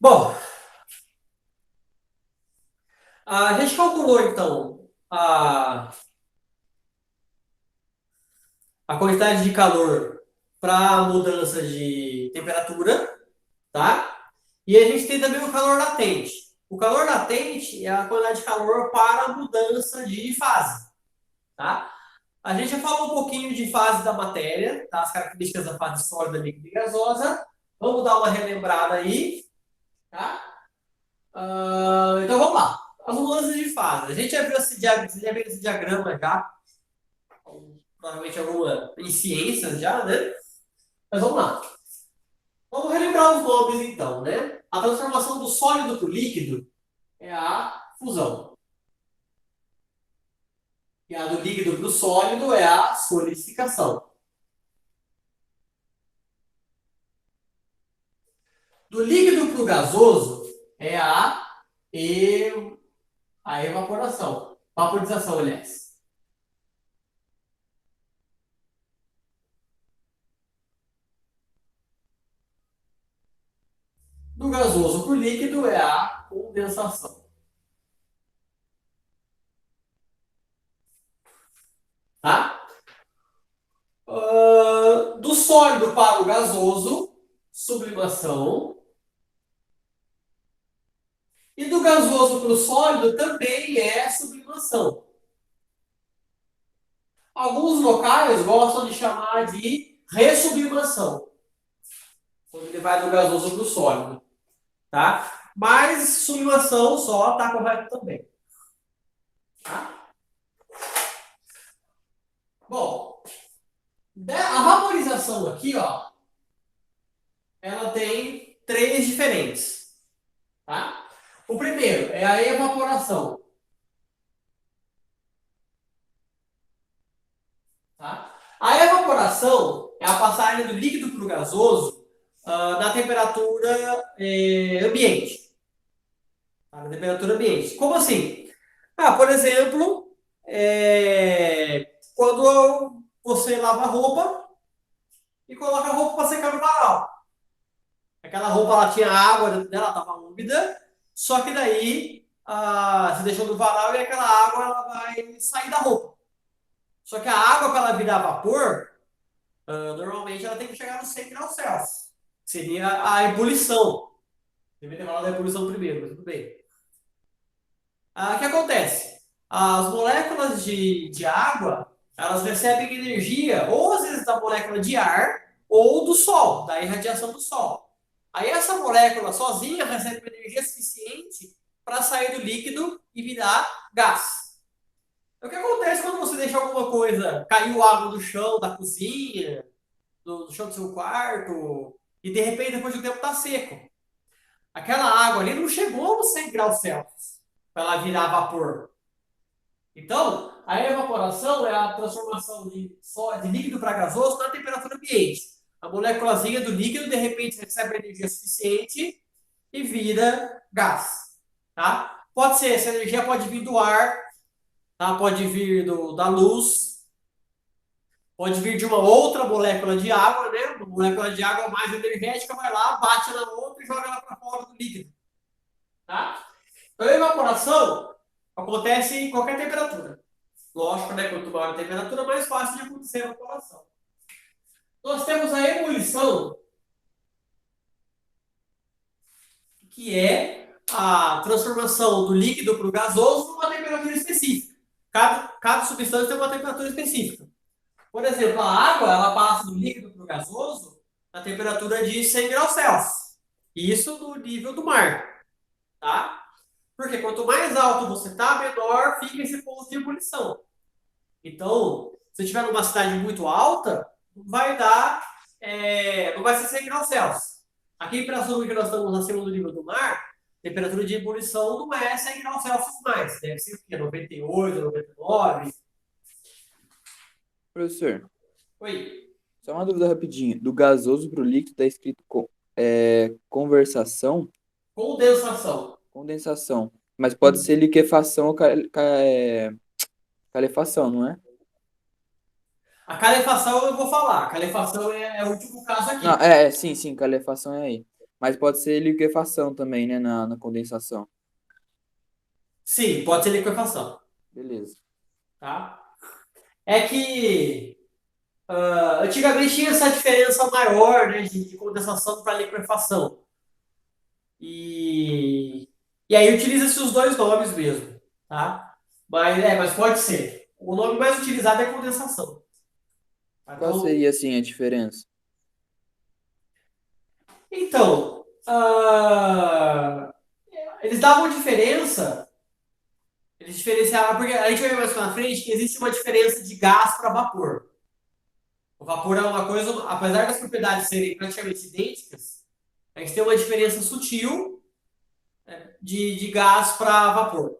Bom, a gente calculou então a quantidade de calor para mudança de temperatura, tá? E a gente tem também o calor latente. O calor latente é a quantidade de calor para a mudança de fase, tá? A gente já falou um pouquinho de fase da matéria, tá? As características da fase sólida, líquida e gasosa. Vamos dar uma relembrada aí, tá? Então vamos lá. As mudanças de fase. A gente já viu esse diagrama já, provavelmente alguma em ciências já, né? Mas vamos lá. Vamos relembrar os nomes então, né? A transformação do sólido para o líquido é a fusão. E a do líquido para o sólido é a solidificação. Do líquido para o gasoso é a evaporação. Vaporização, aliás. Do gasoso para o líquido é a condensação. Tá? Do sólido para o gasoso, sublimação. E do gasoso para o sólido também é sublimação. Alguns locais gostam de chamar de ressublimação, quando ele vai do gasoso para o sólido. Tá? Mas sublimação só está correto também. Tá? Bom, a vaporização aqui, ó, ela tem três diferentes. Tá? O primeiro é a evaporação. Tá? A evaporação é a passagem do líquido para o gasoso na temperatura ambiente. Tá? Na temperatura ambiente. Como assim? Por exemplo, quando você lava a roupa e coloca a roupa para secar no varal. Aquela roupa ela tinha água dentro dela, estava úmida, só que daí você deixou no varal e aquela água ela vai sair da roupa. Só que a água, para ela virar vapor, normalmente ela tem que chegar nos 100 graus Celsius. Seria a ebulição. Deveria ter falado da ebulição primeiro, mas tudo bem. O que acontece? As moléculas de água, elas recebem energia, ou às vezes da molécula de ar, ou do sol, da irradiação do sol. Aí essa molécula sozinha recebe energia suficiente para sair do líquido e virar gás. O que acontece quando você deixa alguma coisa, caiu água do chão da cozinha, do chão do seu quarto, e de repente depois do tempo está seco? Aquela água ali não chegou nos 100 graus Celsius para ela virar vapor. Então, a evaporação é a transformação de líquido para gasoso na temperatura ambiente. A moléculazinha do líquido, de repente, recebe energia suficiente e vira gás. Tá? Pode ser, essa energia pode vir do ar, tá? Pode vir da luz, pode vir de uma outra molécula de água, né? Uma molécula de água mais energética vai lá, bate na outra e joga ela para fora do líquido. Tá? Então, a evaporação acontece em qualquer temperatura. Lógico, né? Quanto maior a temperatura, mais fácil de acontecer a evaporação. Nós temos a ebulição, que é a transformação do líquido para o gasoso numa temperatura específica. Cada substância tem uma temperatura específica. Por exemplo, a água ela passa do líquido para o gasoso na temperatura de 100 graus Celsius. Isso no nível do mar. Tá? Porque quanto mais alto você está, menor fica esse ponto de ebulição. Então, se estiver numa cidade muito alta, não vai ser 100 graus Celsius. Aqui, a temperatura que nós estamos acima do nível do mar, a temperatura de ebulição não é 100 graus Celsius mais. Deve ser o quê? 98, 99. Professor, Oi. só uma dúvida rapidinho. Do gasoso para o líquido está escrito conversação, Condensação. condensação. Mas pode ser liquefação ou calefação, não é? A calefação eu vou falar. A calefação é o último caso Não, aqui. sim, sim, calefação é aí. Mas pode ser liquefação também, né? Na condensação. Sim, pode ser liquefação, Beleza. tá? É que antigamente tinha essa diferença maior, né, de condensação para liquefação. E, e aí utiliza-se os dois nomes mesmo, tá? Mas pode ser. O nome mais utilizado é condensação. Tá? Qual seria, assim, a diferença? Então, eles davam diferença, eles diferenciavam, porque a gente vai ver mais pra frente que existe uma diferença de gás para vapor. O vapor é uma coisa, apesar das propriedades serem praticamente idênticas, a gente tem uma diferença sutil de gás para vapor.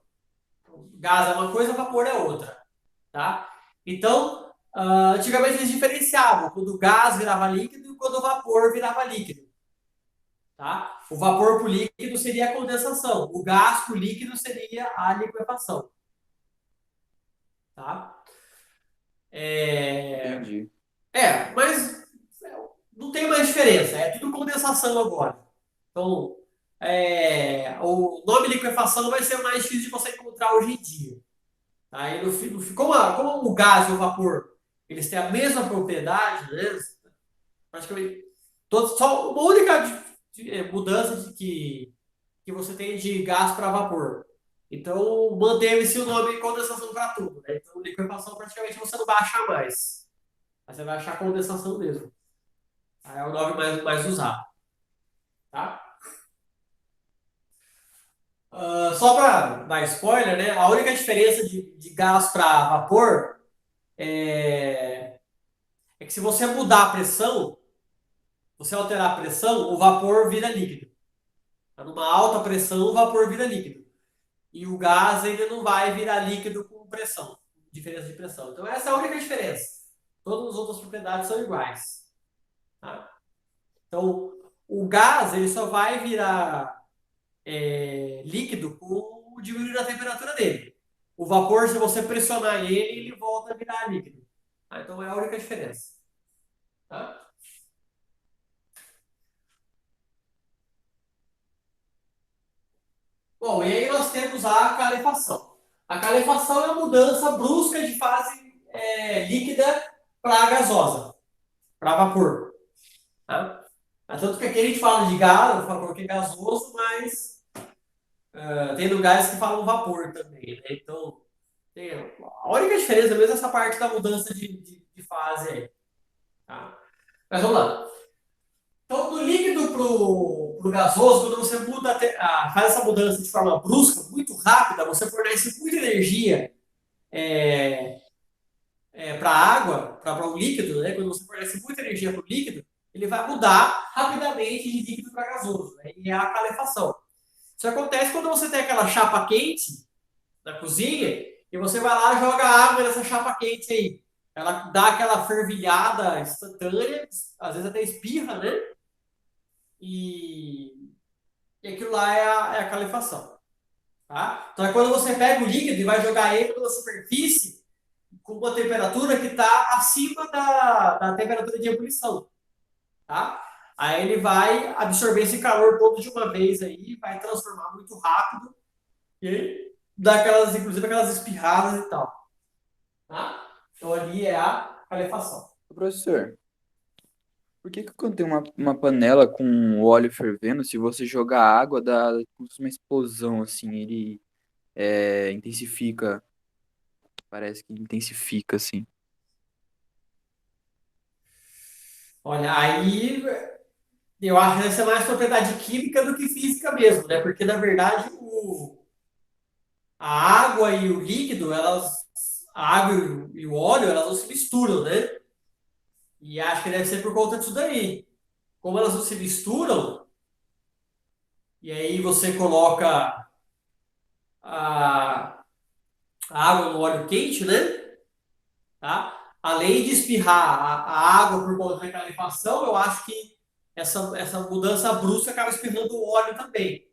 Gás é uma coisa, vapor é outra, tá? Então, antigamente eles diferenciavam quando o gás virava líquido e quando o vapor virava líquido, tá? O vapor para o líquido seria a condensação, o gás para o líquido seria a liquefação, tá? É, Entendi. mas não tem mais diferença, é tudo condensação agora. Então, o nome liquefação vai ser mais difícil de você encontrar hoje em dia. Tá? E como o gás e o vapor eles têm a mesma propriedade, né? Praticamente só uma única mudança que você tem de gás para vapor. Então, manteve-se o nome condensação para tudo. Né? Então, liquefação praticamente você não vai achar mais. Mas você vai achar condensação mesmo. Aí é o nome mais usado. Tá? Só para dar spoiler, né? A única diferença de gás para vapor é que se você mudar a pressão, você alterar a pressão, o vapor vira líquido. Tá numa alta pressão, o vapor vira líquido. E o gás ainda não vai virar líquido com pressão, diferença de pressão. Então, essa é a única diferença. Todas as outras propriedades são iguais. Tá? Então, o gás ele só vai virar líquido com o diminuir da temperatura dele. O vapor, se você pressionar ele, ele volta a virar líquido. Tá? Então, é a única diferença. Tá? Bom, e aí nós temos a calefação. A calefação é a mudança brusca de fase líquida para gasosa, para vapor. Tá? Tanto que aqui a gente fala de gás, vapor que é gasoso, mas tem lugares que falam vapor também. Né? Então, a única diferença mesmo é essa parte da mudança de fase aí. Tá? Mas vamos lá. Então, do líquido para o gasoso, quando você faz essa mudança de forma brusca, muito rápida, você fornece muita energia para a água, para o líquido, né? Quando você fornece muita energia para o líquido, ele vai mudar rapidamente de líquido para gasoso, né? E é a calefação. Isso acontece quando você tem aquela chapa quente na cozinha e você vai lá e joga água nessa chapa quente aí. Ela dá aquela fervilhada instantânea, às vezes até espirra, né? E, e aquilo lá é a calefação. Tá? Então é quando você pega o líquido e vai jogar ele numa superfície com uma temperatura que está acima da temperatura de ebulição. Tá? Aí ele vai absorver esse calor todo de uma vez aí, vai transformar muito rápido e dá aquelas, inclusive aquelas espirradas e tal. Tá? Então ali é a calefação. Ô, professor, por que que quando tem uma panela com óleo fervendo, se você jogar água, dá como se fosse uma explosão, assim, ele intensifica, parece que intensifica, assim. Olha, aí eu acho que essa é mais propriedade química do que física mesmo, né? Porque na verdade a água e o líquido, a água e o óleo, elas não se misturam, né? E acho que deve ser por conta disso daí. Como elas não se misturam, e aí você coloca a, a água no óleo quente, né? Tá? Além de espirrar a água por conta da calefação, eu acho que essa mudança brusca acaba espirrando o óleo também,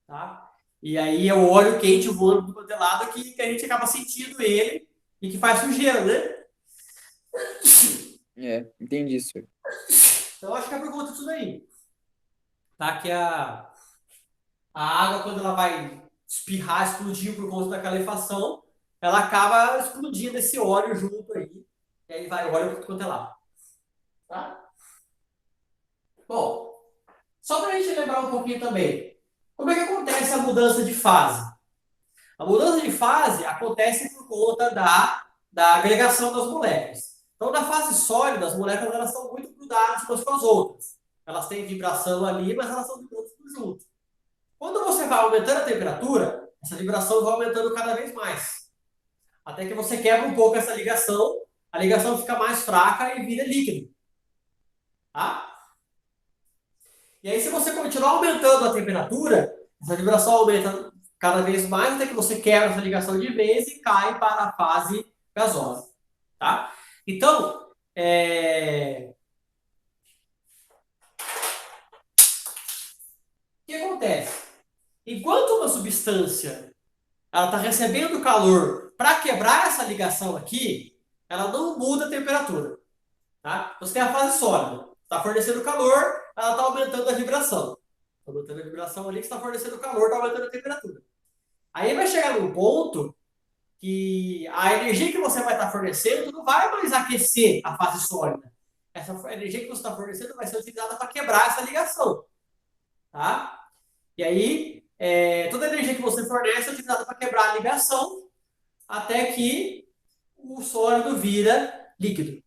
tá? E aí é o óleo quente voando do lado que a gente acaba sentindo ele e que faz sujeira, né? É, entendi, senhor. Então acho que é por conta disso daí. tá? Que a água, quando ela vai espirrar, explodir por conta da calefação, ela acaba explodindo esse óleo junto aí. E aí vai óleo por quanto é lá. Tá? Bom, só para a gente lembrar um pouquinho também. Como é que acontece a mudança de fase? A mudança de fase acontece por conta da agregação das moléculas. Então, na fase sólida, as moléculas elas estão muito grudadas umas com as outras. Elas têm vibração ali, mas elas estão vibrando tudo junto. Quando você vai aumentando a temperatura, essa vibração vai aumentando cada vez mais. Até que você quebra um pouco essa ligação, a ligação fica mais fraca e vira líquido. Tá? E aí, se você continuar aumentando a temperatura, essa vibração aumenta cada vez mais até que você quebra essa ligação de vez e cai para a fase gasosa. Tá? Então, o que acontece? Enquanto uma substância ela está recebendo calor para quebrar essa ligação aqui, ela não muda a temperatura. Tá? Você tem a fase sólida. Está fornecendo calor, ela está aumentando a vibração. Está aumentando a vibração ali, que está fornecendo calor, está aumentando a temperatura. Aí vai chegar num ponto que a energia que você vai estar fornecendo não vai mais aquecer a fase sólida. Essa energia que você está fornecendo vai ser utilizada para quebrar essa ligação. Tá? E aí, toda a energia que você fornece é utilizada para quebrar a ligação até que o sólido vira líquido.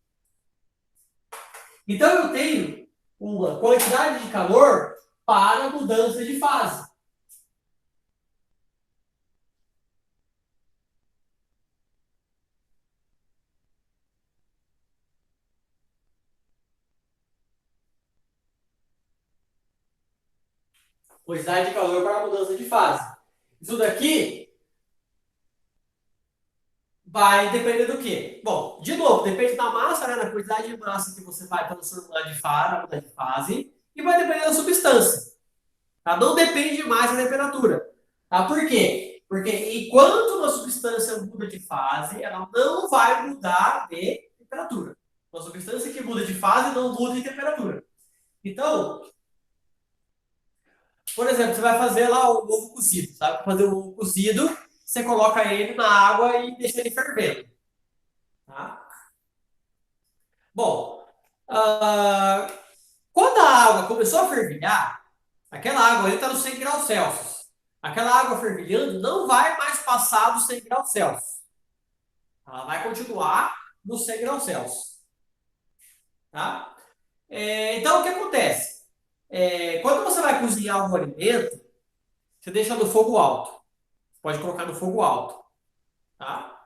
Então, eu tenho uma quantidade de calor para mudança de fase. Quantidade de calor para mudança de fase. Isso daqui vai depender do quê? Bom, de novo, depende da massa, né, da quantidade de massa que você vai transformar de fase, mudar de fase, e vai depender da substância. Tá? Não depende mais da temperatura. Tá? Por quê? Porque enquanto uma substância muda de fase, ela não vai mudar de temperatura. Uma substância que muda de fase não muda de temperatura. Então, por exemplo, você vai fazer lá o ovo cozido, sabe? Para fazer o ovo cozido, você coloca ele na água e deixa ele fervendo. Tá? Bom, ah, quando a água começou a fervilhar, aquela água está nos 100 graus Celsius. Aquela água fervilhando não vai mais passar dos 100 graus Celsius. Ela vai continuar nos 100 graus Celsius. Tá? Então, o que acontece? Quando você vai cozinhar um alimento, você deixa no fogo alto. Pode colocar no fogo alto. Tá?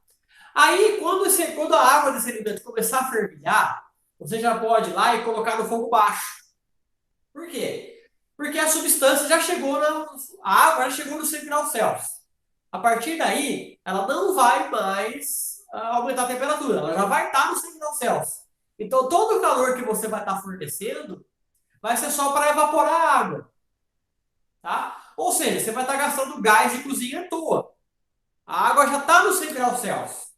Aí, quando a água desse alimento começar a fervilhar, você já pode ir lá e colocar no fogo baixo. Por quê? Porque a substância já chegou a água já chegou no 100 graus Celsius. A partir daí, ela não vai mais aumentar a temperatura, ela já vai estar no 100 graus Celsius. Então, todo o calor que você vai estar fornecendo vai ser só para evaporar a água. Tá? Ou seja, você vai estar gastando gás de cozinha à toa. A água já está no 100 graus Celsius.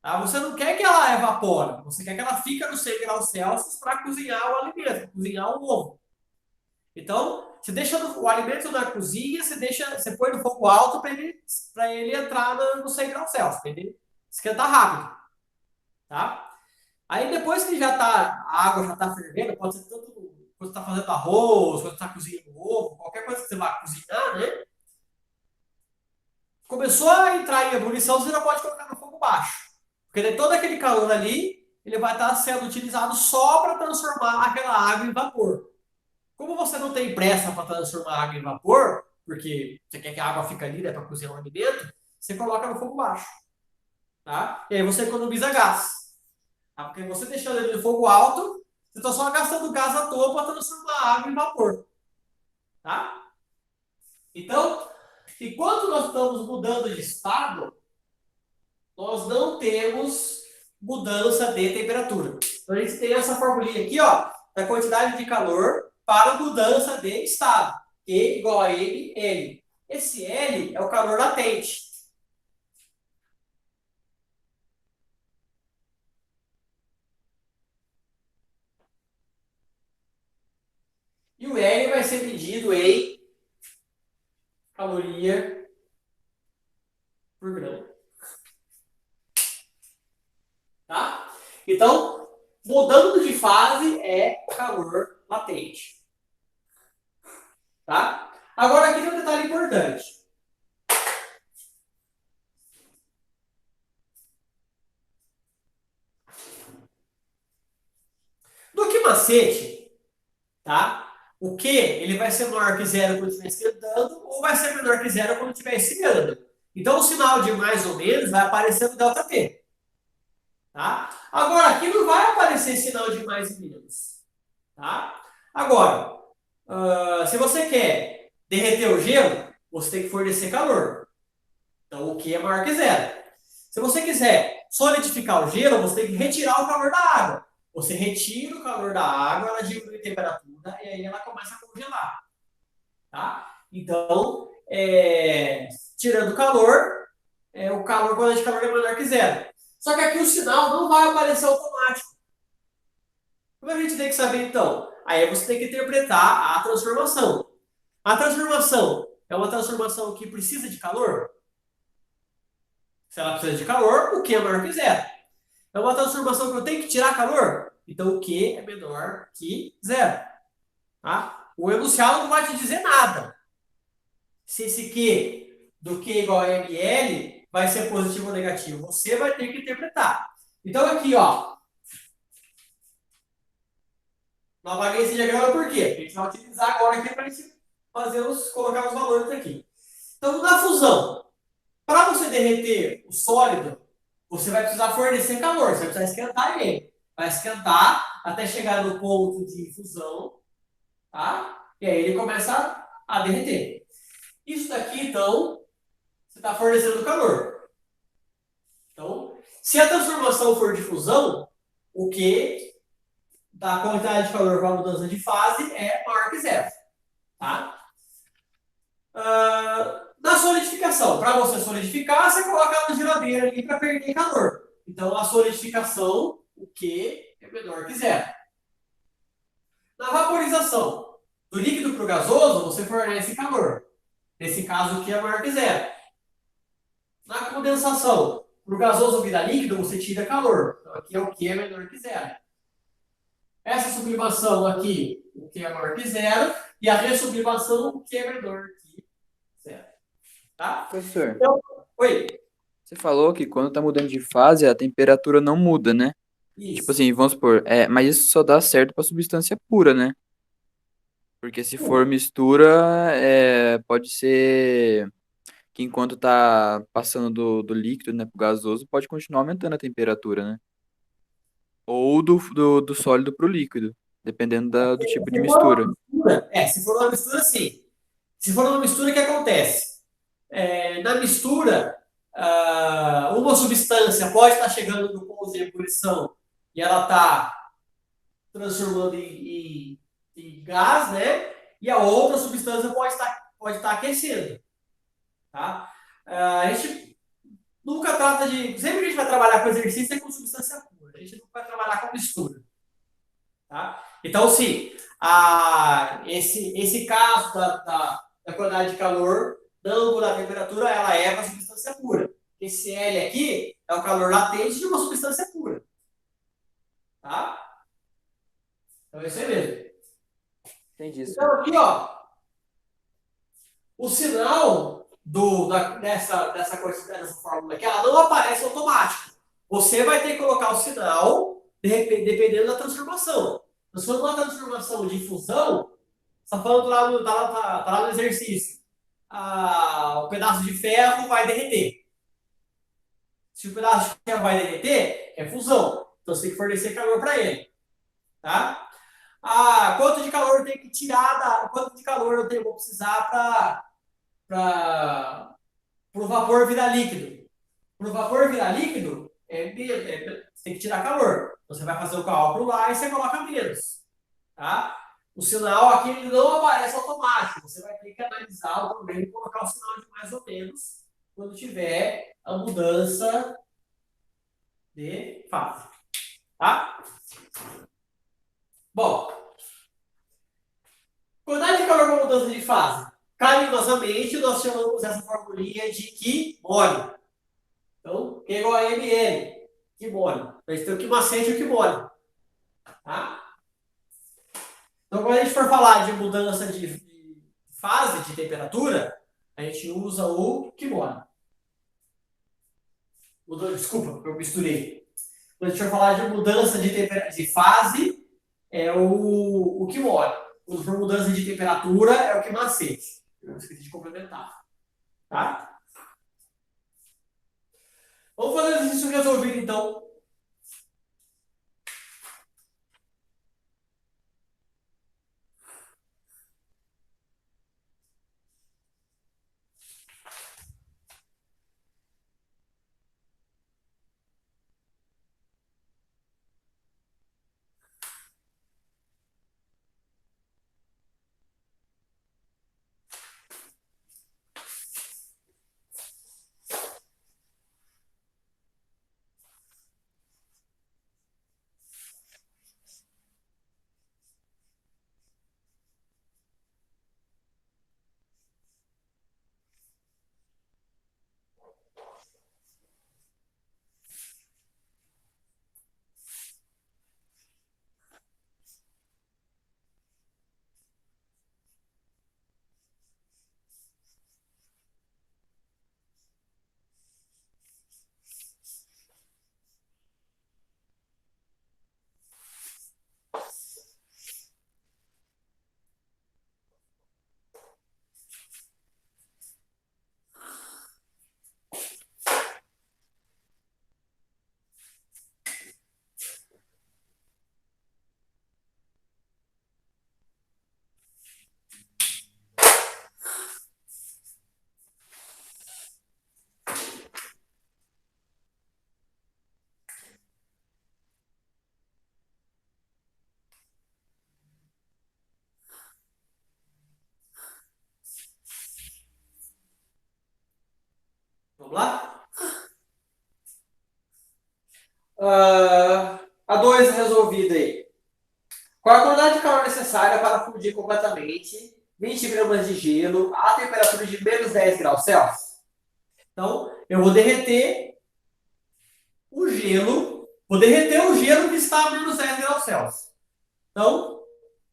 Tá? Você não quer que ela evapore, você quer que ela fique nos 100 graus Celsius para cozinhar o alimento, cozinhar o ovo. Então, você deixa o alimento na cozinha, você põe no fogo alto para ele entrar no 100 graus Celsius, para ele esquentar rápido. Tá? Aí depois que a água já está fervendo, pode ser tanto quando você está fazendo arroz, quando você está cozinhando ovo, qualquer coisa que você vai cozinhar, né? Começou a entrar em ebulição, você já pode colocar no fogo baixo. Porque daí todo aquele calor ali, ele vai estar sendo utilizado só para transformar aquela água em vapor. Como você não tem pressa para transformar a água em vapor, porque você quer que a água fique ali, né, para cozinhar um alimento, você coloca no fogo baixo. Tá? E aí você economiza gás. Tá? Porque você deixando ele no fogo alto, você está só gastando gás à toa para transformar a água em vapor. Tá? Então, enquanto nós estamos mudando de estado, nós não temos mudança de temperatura. Então, a gente tem essa formulinha aqui, ó, da quantidade de calor para mudança de estado. E igual a M, L. Esse L é o calor latente. E o L vai ser ser medido em caloria por grama. Tá? Então, mudando de fase é calor latente. Tá? Agora aqui tem um detalhe importante. Do que macete, tá? O Q ele vai ser maior que zero quando estiver esquentando ou vai ser menor que zero quando estiver esfriando. Então, o sinal de mais ou menos vai aparecer no ΔT. Tá? Agora, aqui não vai aparecer sinal de mais e menos. Tá? Agora, se você quer derreter o gelo, você tem que fornecer calor. Então, o Q é maior que zero. Se você quiser solidificar o gelo, você tem que retirar o calor da água. Você retira o calor da água, ela diminui a temperatura e aí ela começa a congelar. Tá? Então, tirando o calor quando é de calor é menor que zero. Só que aqui o sinal não vai aparecer automático. Como a gente tem que saber, então? Aí você tem que interpretar a transformação. A transformação é uma transformação que precisa de calor? Se ela precisa de calor, o Q é maior que zero. É uma transformação que eu tenho que tirar calor? Então o Q é menor que zero. Tá? O enunciado não vai te dizer nada. Se esse Q do Q igual a ml vai ser positivo ou negativo. Você vai ter que interpretar. Então aqui, ó. Não apaguei esse diagrama por quê? Porque a gente vai utilizar agora aqui para colocar os valores aqui. Então, na fusão, para você derreter o sólido, você vai precisar fornecer calor, você vai precisar esquentar ele. Vai esquentar até chegar no ponto de fusão, tá? E aí ele começa a derreter. Isso daqui, então, você está fornecendo calor. Então, se a transformação for de fusão, o que da quantidade de calor com a mudança de fase é maior que zero. Tá? Na solidificação, para você solidificar, você coloca ela na geladeira ali para perder calor. Então, a solidificação, o Q é menor que zero. Na vaporização, do líquido para o gasoso, você fornece calor. Nesse caso, o Q é maior que zero. Na condensação, para o gasoso virar líquido, você tira calor. Então, aqui é o Q é menor que zero. Essa sublimação aqui, o Q é maior que zero. E a ressublimação, o Q é menor que zero. Tá? Professor, Então, oi. você falou que quando tá mudando de fase, a temperatura não muda, né? Tipo Isso. assim, vamos supor, mas isso só dá certo pra substância pura, né? Porque se for mistura, pode ser que enquanto tá passando do líquido, né, pro gasoso, pode continuar aumentando a temperatura, né? Ou do sólido pro líquido, dependendo do tipo de Se for uma mistura. mistura, se for uma mistura, sim. Se for uma mistura, o que acontece? Na mistura, uma substância pode estar chegando no ponto de ebulição e ela está transformando em gás, né? E a outra substância pode estar aquecendo, tá? A gente nunca trata de... Sempre que a gente vai trabalhar com exercício é com substância pura. A gente não vai trabalhar com mistura, tá? Então, se esse caso da quantidade de calor não mudar a temperatura, ela é uma substância pura. Esse L aqui é o calor latente de uma substância pura. Tá? Então, é isso aí mesmo. Entendi, Então, senhor. aqui, ó, o sinal dessa quantidade, dessa fórmula aqui, ela não aparece automático. Você vai ter que colocar o sinal dependendo da transformação. Então, se for uma transformação de fusão, você está falando tá lá no exercício. O pedaço de ferro vai derreter. Se o pedaço de ferro vai derreter, é fusão. Então você tem que fornecer calor para ele. Tá? Quanto de calor eu tenho que tirar quanto de calor vou precisar para o vapor virar líquido. Para o vapor virar líquido, você tem que tirar calor. Você vai fazer o cálculo lá e você coloca menos. Tá? O sinal aqui ele não aparece automático. Você vai ter que analisar o problema e colocar o sinal de mais ou menos quando tiver a mudança de fase. Tá? Bom, Quantidade de calor com mudança de fase. Carinhosamente, nós chamamos essa formulinha de Kmol. Então, Q é igual a ml. Kmol. A gente tem o que macete e o Kmol. Tá? Então, quando a gente for falar de mudança de fase, de temperatura, a gente usa o Kmol. Desculpa, eu misturei. Quando a gente for falar de mudança de fase, é o Kmol. Quando for mudança de temperatura, é o que macete. Eu esqueci de complementar. Tá? Vamos fazer o exercício resolvido, então. Vamos lá? A 2 resolvida aí. Qual a quantidade de calor necessária para fundir completamente 20 gramas de gelo a temperatura de menos 10 graus Celsius? Então, eu vou derreter o gelo que está a menos 10 graus Celsius. Então,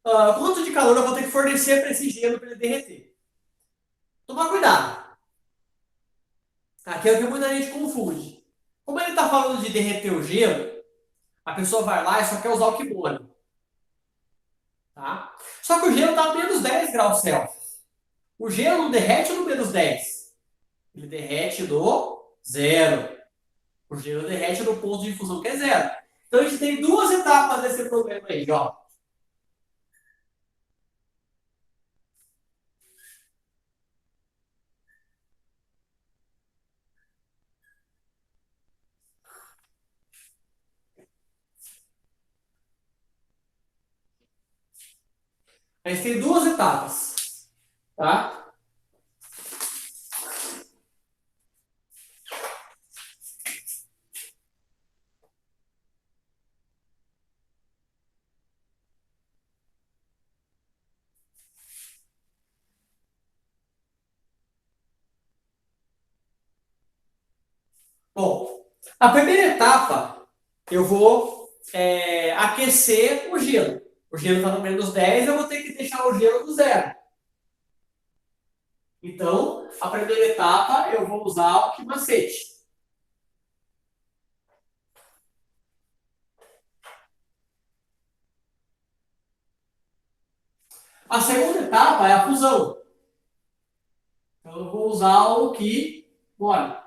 quanto de calor eu vou ter que fornecer para esse gelo para ele derreter? Tomar cuidado. Aqui é o que muita gente confunde. Como ele está falando de derreter o gelo, a pessoa vai lá e só quer usar o kimono. Tá? Só que o gelo está a menos 10 graus Celsius. O gelo não derrete no menos 10. Ele derrete no zero. O gelo derrete no ponto de fusão que é zero. Então a gente tem duas etapas desse problema aí, ó. A gente tem duas etapas, tá? Bom, a primeira etapa, eu vou aquecer o gelo. O gelo está no menos 10, eu vou ter que deixar o gelo no zero. Então, a primeira etapa, eu vou usar o que macete. A segunda etapa é a fusão. Então, eu vou usar o que mole.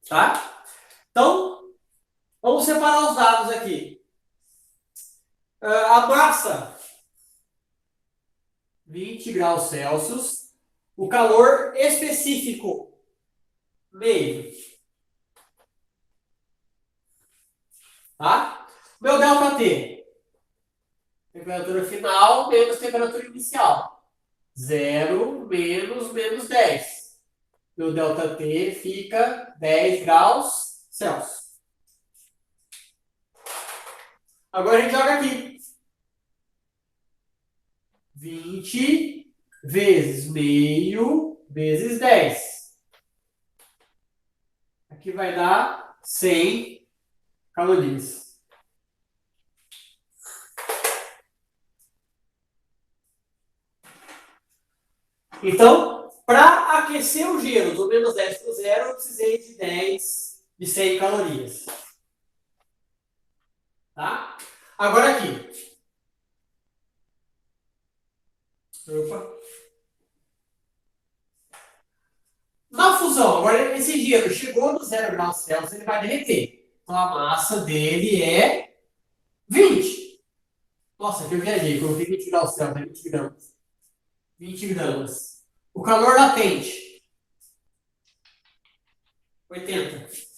Tá? Então, vamos separar os dados aqui. A massa, 20 graus Celsius. O calor específico, meio. Tá? Meu ΔT, temperatura final menos temperatura inicial. 0 menos 10. Meu ΔT fica 10 graus Celsius. Agora a gente joga aqui. 20 vezes meio vezes 10. Aqui vai dar 100 calorias. Então, para aquecer o gelo do menos 10 para o zero, eu precisei de 10 de 100 calorias. Tá? Agora aqui. Opa. Na fusão, agora esse gelo chegou no 0 graus Celsius, ele vai derreter. Então a massa dele é 20. Nossa, aqui eu viajei, coloquei 20 graus Celsius, 20 gramas. 20 gramas. O calor latente, 80.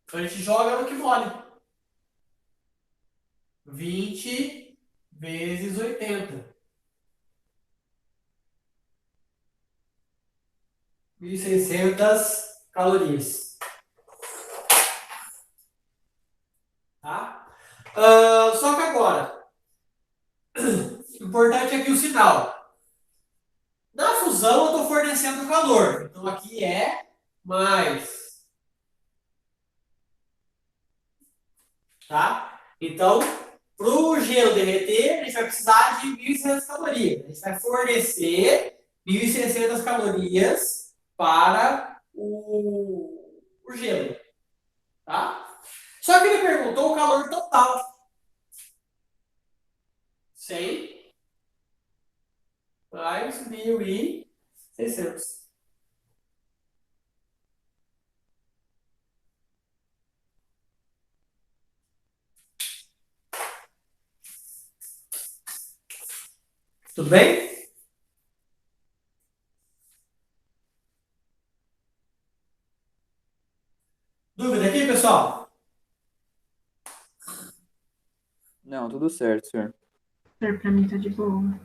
Então a gente joga no que mole. 20 vezes 80. 1.600 calorias. Tá? Só que agora, importante aqui o sinal. Na fusão, eu estou fornecendo calor. Então, aqui é mais. Tá? Então, para o gelo derreter, a gente vai precisar de 1.600 calorias. A gente vai fornecer 1.600 calorias para o gelo. Tá? Só que ele perguntou o calor total. 100 mais 1.600. Tudo bem? Dúvida aqui, pessoal? Não, tudo certo, senhor. Pra mim tá de boa.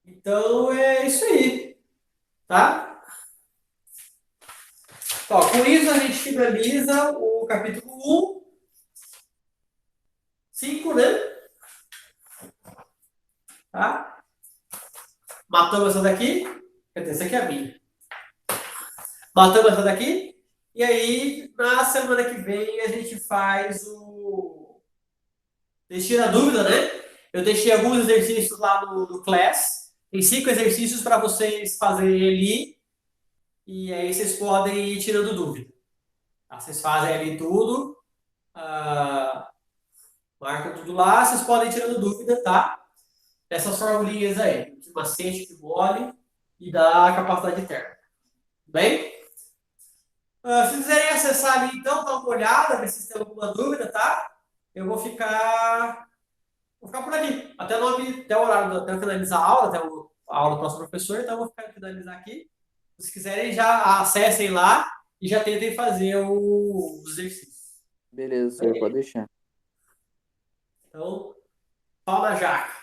Então é isso aí, tá? Ó, com isso a gente finaliza o capítulo 1, 5, né? Tá? Matamos essa daqui. Quer dizer, essa aqui é a minha. Matamos essa daqui. E aí, na semana que vem, a gente faz o. Deixei a dúvida, né? Eu deixei alguns exercícios lá no Class. Tem 5 exercícios para vocês fazerem ali. E aí vocês podem ir tirando dúvida. Tá? Vocês fazem ali tudo. Marcam tudo lá. Vocês podem ir tirando dúvida, tá? Essas formulinhas aí. Que macete, que mole e da capacidade térmica. Bem? Se quiserem acessar ali, então, dá uma olhada, ver se tem alguma dúvida, tá? Eu vou ficar por aqui. Até o horário, até eu finalizar a aula, a aula do próximo professor, então eu vou finalizar aqui. Se quiserem, já acessem lá e já tentem fazer os exercícios. Beleza, senhor, pode deixar. Então, fala já.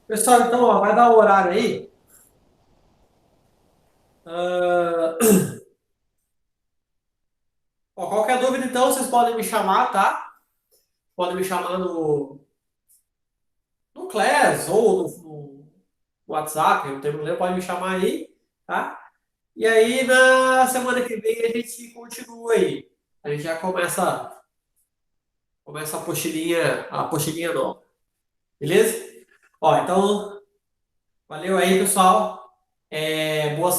Pessoal, então, ó, vai dar o horário aí. Ah, ó, qualquer dúvida, então, vocês podem me chamar, tá? Podem me chamar no Class ou no WhatsApp, não tem problema, pode me chamar aí, tá? E aí, na semana que vem, a gente continua aí. A gente já começa a pochilinha nova, beleza? Ó, então, valeu aí, pessoal. Boa semana.